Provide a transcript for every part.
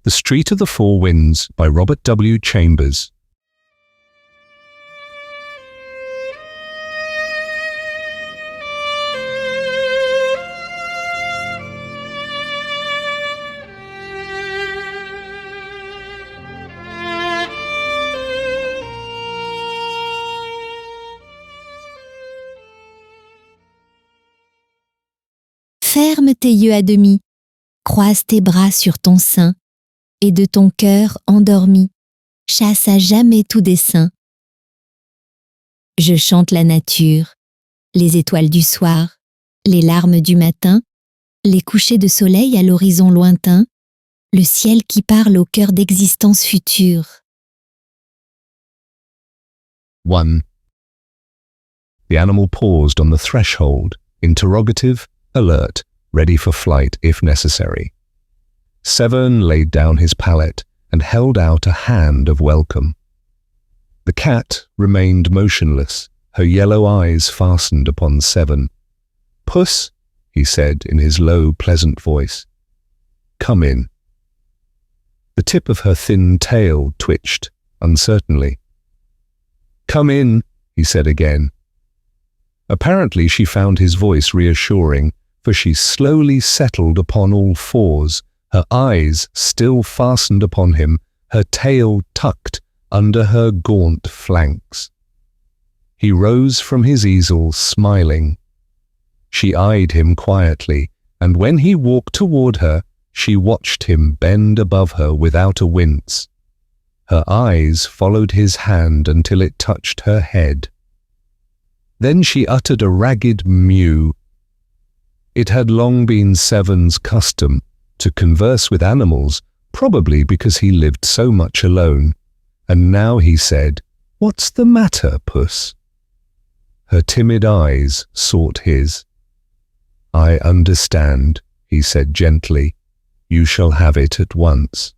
The Street of the Four Winds by Robert W. Chambers. Ferme tes yeux à demi, croise tes bras sur ton sein, et de ton cœur endormi, chasse à jamais tout dessein. Je chante la nature, les étoiles du soir, les larmes du matin, les couchers de soleil à l'horizon lointain, le ciel qui parle au cœur d'existence future. 1. The animal paused on the threshold, interrogative, alert, ready for flight if necessary. Severn laid down his pallet and held out a hand of welcome. The cat remained motionless, her yellow eyes fastened upon Severn. "Puss," he said in his low, pleasant voice. "Come in." The tip of her thin tail twitched uncertainly. "Come in," he said again. Apparently she found his voice reassuring, for she slowly settled upon all fours, her eyes still fastened upon him, her tail tucked under her gaunt flanks. He rose from his easel, smiling. She eyed him quietly, and when he walked toward her, she watched him bend above her without a wince. Her eyes followed his hand until it touched her head. Then she uttered a ragged mew. It had long been Severn's custom to converse with animals, probably because he lived so much alone, and now he said, "What's the matter, Puss?" Her timid eyes sought his. "I understand," he said gently. "You shall have it at once."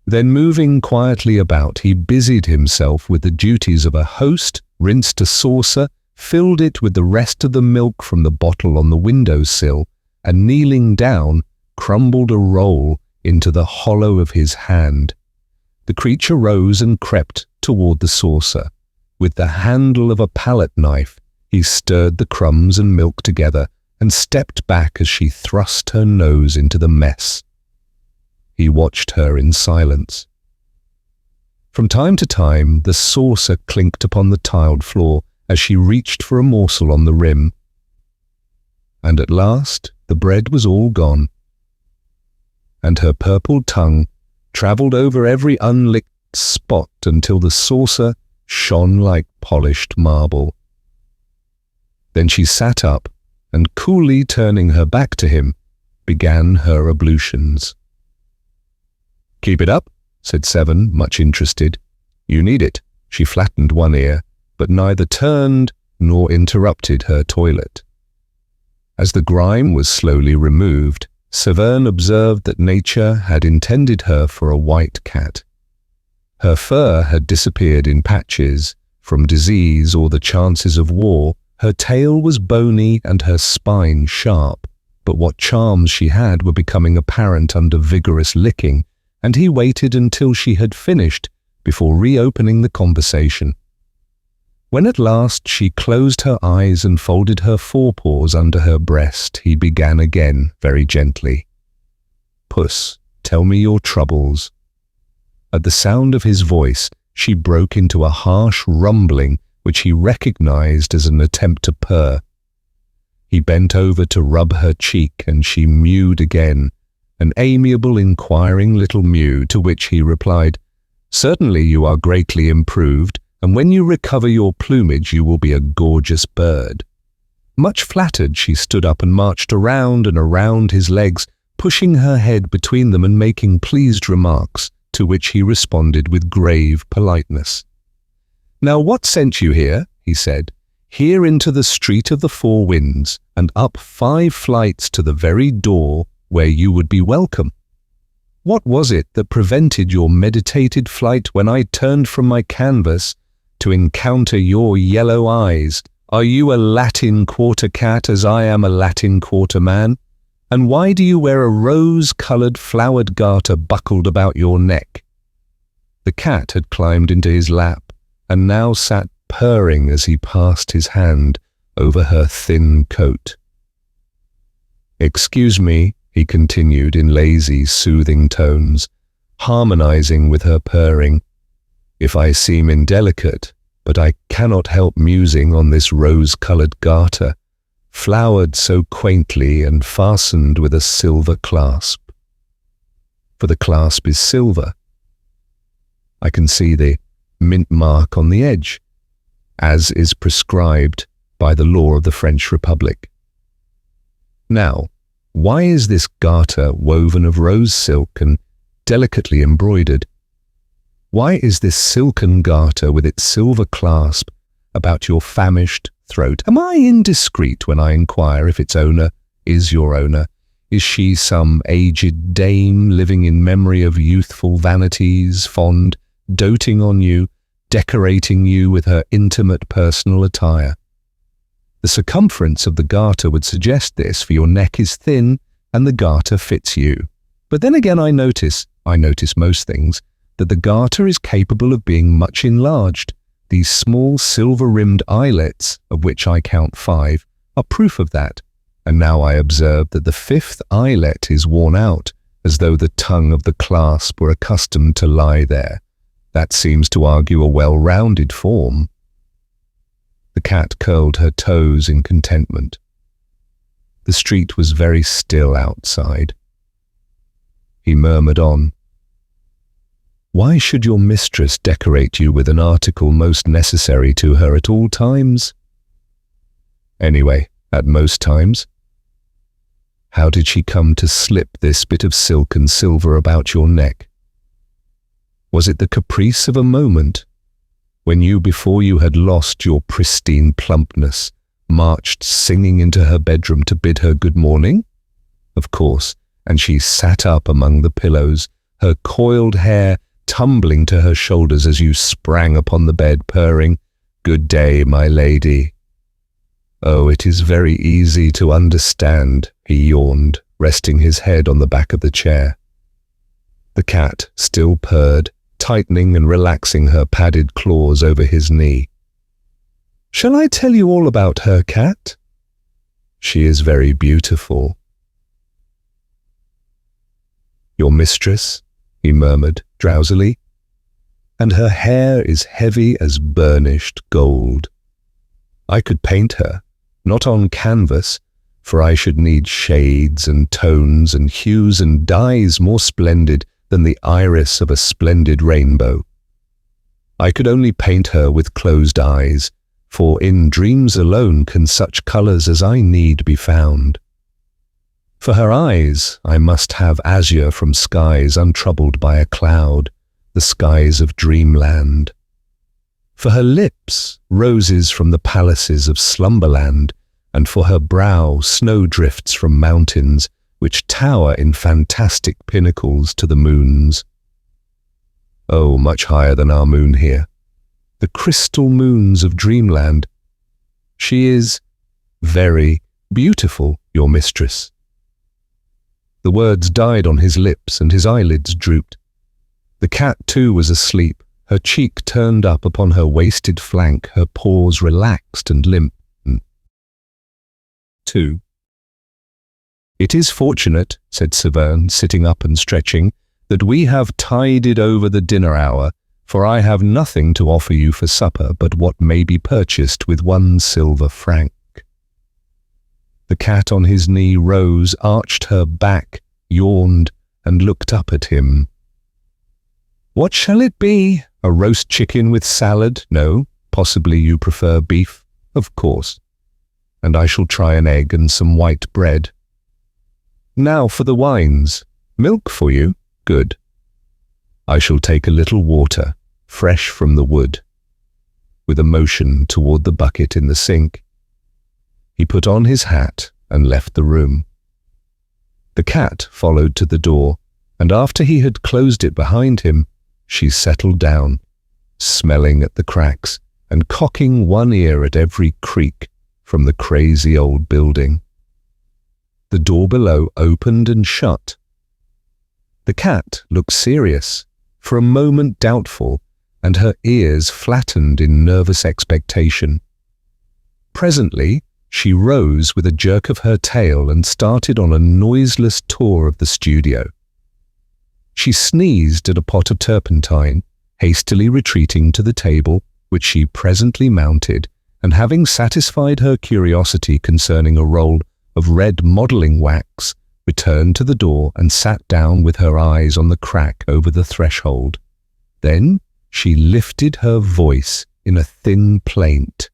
Then moving quietly about, he busied himself with the duties of a host, rinsed a saucer, filled it with the rest of the milk from the bottle on the window-sill, and kneeling down, crumbled a roll into the hollow of his hand. The creature rose and crept toward the saucer. With the handle of a palette knife, he stirred the crumbs and milk together and stepped back as she thrust her nose into the mess. He watched her in silence. From time to time, the saucer clinked upon the tiled floor as she reached for a morsel on the rim. And at last, the bread was all gone, and her purple tongue travelled over every unlicked spot until the saucer shone like polished marble. Then she sat up and, coolly turning her back to him, began her ablutions. "Keep it up," said Severn, much interested. "You need it." She flattened one ear, but neither turned nor interrupted her toilet. As the grime was slowly removed, Severn observed that nature had intended her for a white cat. Her fur had disappeared in patches from disease or the chances of war. Her tail was bony and her spine sharp, but what charms she had were becoming apparent under vigorous licking, and he waited until she had finished before reopening the conversation. When at last she closed her eyes and folded her forepaws under her breast, he began again, very gently. "Puss, tell me your troubles." At the sound of his voice, she broke into a harsh rumbling which he recognized as an attempt to purr. He bent over to rub her cheek and she mewed again, an amiable, inquiring little mew to which he replied, "Certainly you are greatly improved, and when you recover your plumage you will be a gorgeous bird." Much flattered, she stood up and marched around and around his legs, pushing her head between them and making pleased remarks, to which he responded with grave politeness. "Now what sent you here?" he said. "Here into the Street of the Four Winds, and up 5 flights to the very door where you would be welcome. What was it that prevented your meditated flight when I turned from my canvas to encounter your yellow eyes? Are you a Latin Quarter cat as I am a Latin Quarter man? And why do you wear a rose-coloured flowered garter buckled about your neck?" The cat had climbed into his lap and now sat purring as he passed his hand over her thin coat. "Excuse me," he continued in lazy, soothing tones, harmonizing with her purring, "if I seem indelicate, but I cannot help musing on this rose-coloured garter, flowered so quaintly and fastened with a silver clasp. For the clasp is silver. I can see the mint mark on the edge, as is prescribed by the law of the French Republic. Now, why is this garter woven of rose silk and delicately embroidered? Why is this silken garter with its silver clasp about your famished throat? Am I indiscreet when I inquire if its owner is your owner? Is she some aged dame living in memory of youthful vanities, fond, doting on you, decorating you with her intimate personal attire? The circumference of the garter would suggest this, for your neck is thin and the garter fits you. But then again I notice most things, that the garter is capable of being much enlarged. These small silver-rimmed eyelets, of which I count 5, are proof of that. And now I observe that the 5th eyelet is worn out, as though the tongue of the clasp were accustomed to lie there. That seems to argue a well-rounded form." The cat curled her toes in contentment. The street was very still outside. He murmured on, "Why should your mistress decorate you with an article most necessary to her at all times?" "Anyway, at most times." "How did she come to slip this bit of silk and silver about your neck? Was it the caprice of a moment, when you, before you had lost your pristine plumpness, marched singing into her bedroom to bid her good morning? Of course, and she sat up among the pillows, her coiled hair tumbling to her shoulders as you sprang upon the bed, purring, 'Good day, my lady.' Oh, it is very easy to understand," he yawned, resting his head on the back of the chair. The cat still purred, tightening and relaxing her padded claws over his knee. "Shall I tell you all about her, cat? She is very beautiful." "Your mistress?" he murmured drowsily. "And her hair is heavy as burnished gold. I could paint her, not on canvas, for I should need shades and tones and hues and dyes more splendid than the iris of a splendid rainbow. I could only paint her with closed eyes, for in dreams alone can such colours as I need be found. For her eyes I must have azure from skies untroubled by a cloud, the skies of dreamland. For her lips, roses from the palaces of slumberland, and for her brow, snowdrifts from mountains, which tower in fantastic pinnacles to the moons. Oh, much higher than our moon here, the crystal moons of dreamland. She is very beautiful, your mistress." The words died on his lips and his eyelids drooped. The cat too was asleep, her cheek turned up upon her wasted flank, her paws relaxed and limp. 2. "It is fortunate," said Severn, sitting up and stretching, "that we have tided over the dinner hour, for I have nothing to offer you for supper but what may be purchased with 1 silver franc. The cat on his knee rose, arched her back, yawned, and looked up at him. "What shall it be? A roast chicken with salad? No, possibly you prefer beef? Of course. And I shall try an egg and some white bread. Now for the wines. Milk for you? Good. I shall take a little water, fresh from the wood." With a motion toward the bucket in the sink, he put on his hat and left the room. The cat followed to the door, and after he had closed it behind him, she settled down, smelling at the cracks and cocking one ear at every creak from the crazy old building. The door below opened and shut. The cat looked serious, for a moment doubtful, and her ears flattened in nervous expectation. Presently, she rose with a jerk of her tail and started on a noiseless tour of the studio. She sneezed at a pot of turpentine, hastily retreating to the table, which she presently mounted, and having satisfied her curiosity concerning a roll of red modelling wax, returned to the door and sat down with her eyes on the crack over the threshold. Then she lifted her voice in a thin plaint.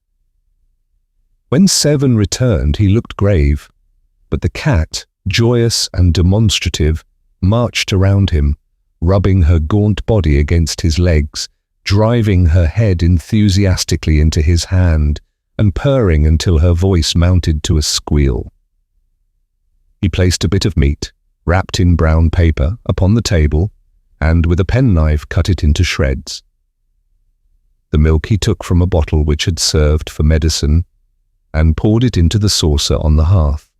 When Severn returned, he looked grave, but the cat, joyous and demonstrative, marched around him, rubbing her gaunt body against his legs, driving her head enthusiastically into his hand, and purring until her voice mounted to a squeal. He placed a bit of meat, wrapped in brown paper, upon the table, and with a penknife cut it into shreds. The milk he took from a bottle which had served for medicine, and poured it into the saucer on the hearth.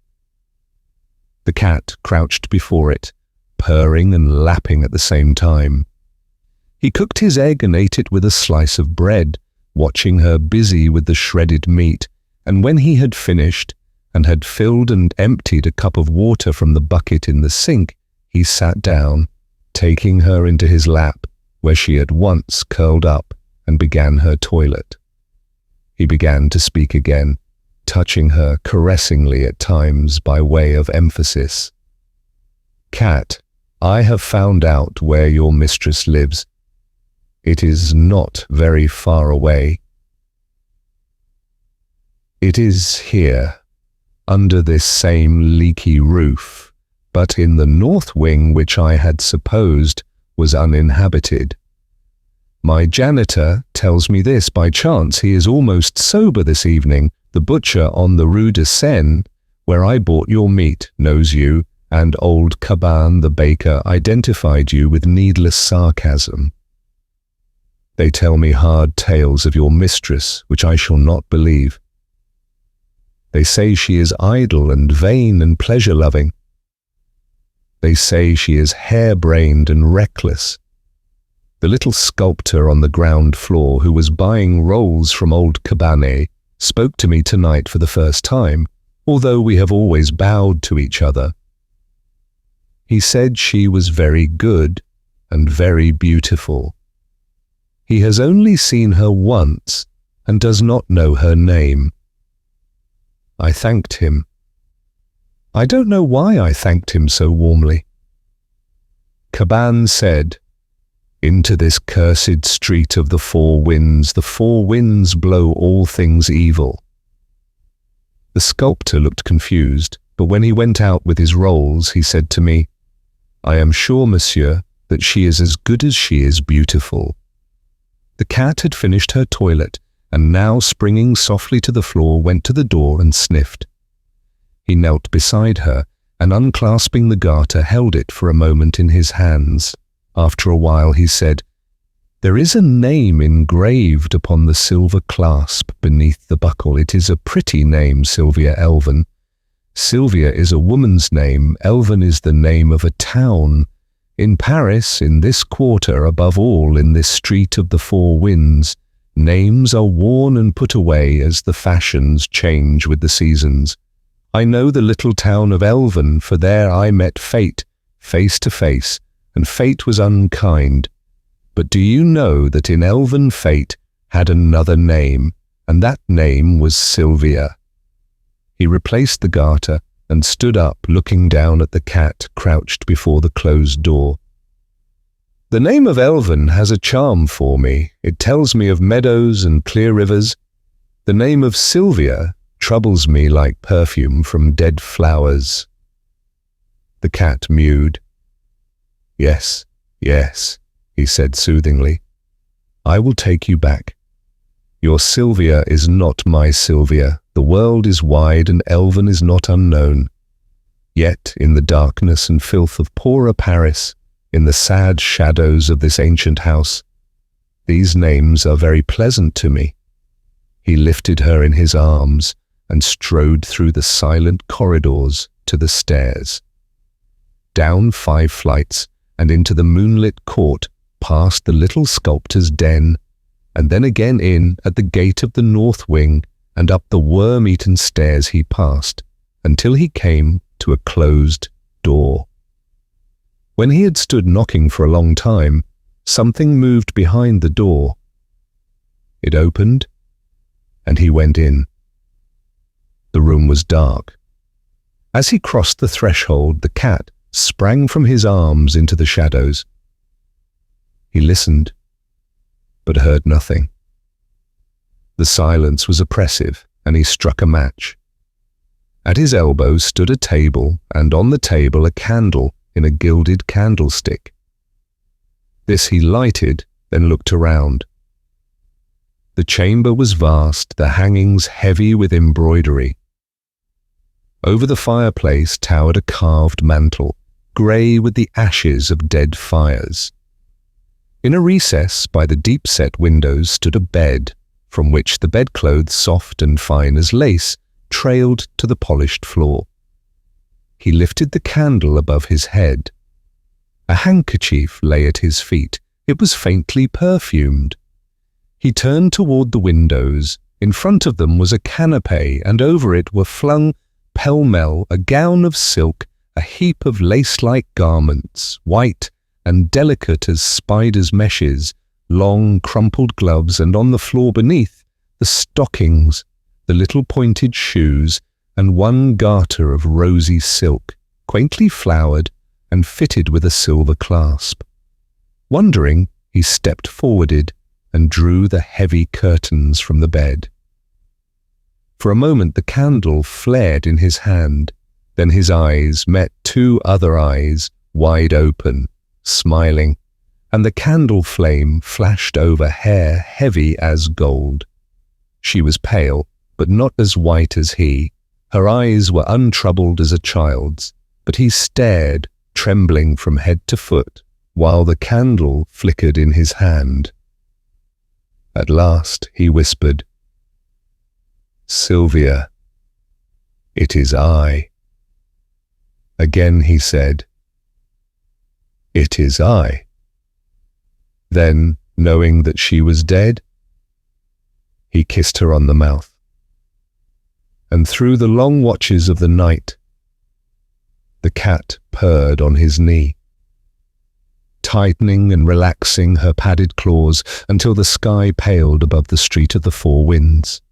The cat crouched before it, purring and lapping at the same time. He cooked his egg and ate it with a slice of bread, watching her busy with the shredded meat, and when he had finished, and had filled and emptied a cup of water from the bucket in the sink, he sat down, taking her into his lap, where she at once curled up and began her toilet. He began to speak again, touching her caressingly at times by way of emphasis. "Cat, I have found out where your mistress lives. It is not very far away. It is here, under this same leaky roof, but in the north wing which I had supposed was uninhabited. My janitor tells me this by chance. He is almost sober this evening. The butcher on the Rue de Seine, where I bought your meat, knows you, and old Caban the baker identified you with needless sarcasm. They tell me hard tales of your mistress, which I shall not believe. They say she is idle and vain and pleasure-loving. They say she is harebrained and reckless. The little sculptor on the ground floor who was buying rolls from old Cabanet spoke to me tonight for the first time, although we have always bowed to each other. He said she was very good and very beautiful. He has only seen her once and does not know her name. I thanked him. I don't know why I thanked him so warmly. Caban said, 'Into this cursed street of the four winds blow all things evil.' The sculptor looked confused, but when he went out with his rolls, he said to me, 'I am sure, monsieur, that she is as good as she is beautiful.' The cat had finished her toilet, and now springing softly to the floor, went to the door and sniffed. He knelt beside her, and unclasping the garter, held it for a moment in his hands. After a while he said, 'There is a name engraved upon the silver clasp beneath the buckle. It is a pretty name, Sylvia Elven. Sylvia is a woman's name. Elven is the name of a town. In Paris, in this quarter, above all in this street of the four winds, names are worn and put away as the fashions change with the seasons. I know the little town of Elven, for there I met Fate, face to face, and Fate was unkind. But do you know that in Elven Fate had another name, and that name was Sylvia?" He replaced the garter and stood up, looking down at the cat crouched before the closed door. "The name of Elven has a charm for me. It tells me of meadows and clear rivers. The name of Sylvia troubles me like perfume from dead flowers." The cat mewed. "Yes, yes," he said soothingly. "I will take you back. Your Sylvia is not my Sylvia. The world is wide and Elven is not unknown. Yet in the darkness and filth of poorer Paris, in the sad shadows of this ancient house, these names are very pleasant to me." He lifted her in his arms, and strode through the silent corridors to the stairs. Down 5 flights and into the moonlit court, past the little sculptor's den, and then again in at the gate of the north wing and up the worm-eaten stairs he passed, until he came to a closed door. When he had stood knocking for a long time, something moved behind the door. It opened, and he went in. The room was dark. As he crossed the threshold, the cat sprang from his arms into the shadows. He listened, but heard nothing. The silence was oppressive, and he struck a match. At his elbow stood a table, and on the table a candle in a gilded candlestick. This he lighted, then looked around. The chamber was vast, the hangings heavy with embroidery. Over the fireplace towered a carved mantel, grey with the ashes of dead fires. In a recess by the deep-set windows stood a bed, from which the bedclothes, soft and fine as lace, trailed to the polished floor. He lifted the candle above his head. A handkerchief lay at his feet. It was faintly perfumed. He turned toward the windows. In front of them was a canapé, and over it were flung pell-mell a gown of silk, a heap of lace-like garments, white and delicate as spiders' meshes, long crumpled gloves, and on the floor beneath, the stockings, the little pointed shoes, and one garter of rosy silk, quaintly flowered and fitted with a silver clasp. Wondering, he stepped forwarded and drew the heavy curtains from the bed. For a moment the candle flared in his hand, then his eyes met 2 other eyes, wide open, smiling, and the candle flame flashed over hair heavy as gold. She was pale, but not as white as he. Her eyes were untroubled as a child's, but he stared, trembling from head to foot, while the candle flickered in his hand. At last he whispered, "Sylvia, it is I." Again he said, "It is I." Then, knowing that she was dead, he kissed her on the mouth. And through the long watches of the night, the cat purred on his knee, tightening and relaxing her padded claws until the sky paled above the Street of the Four Winds.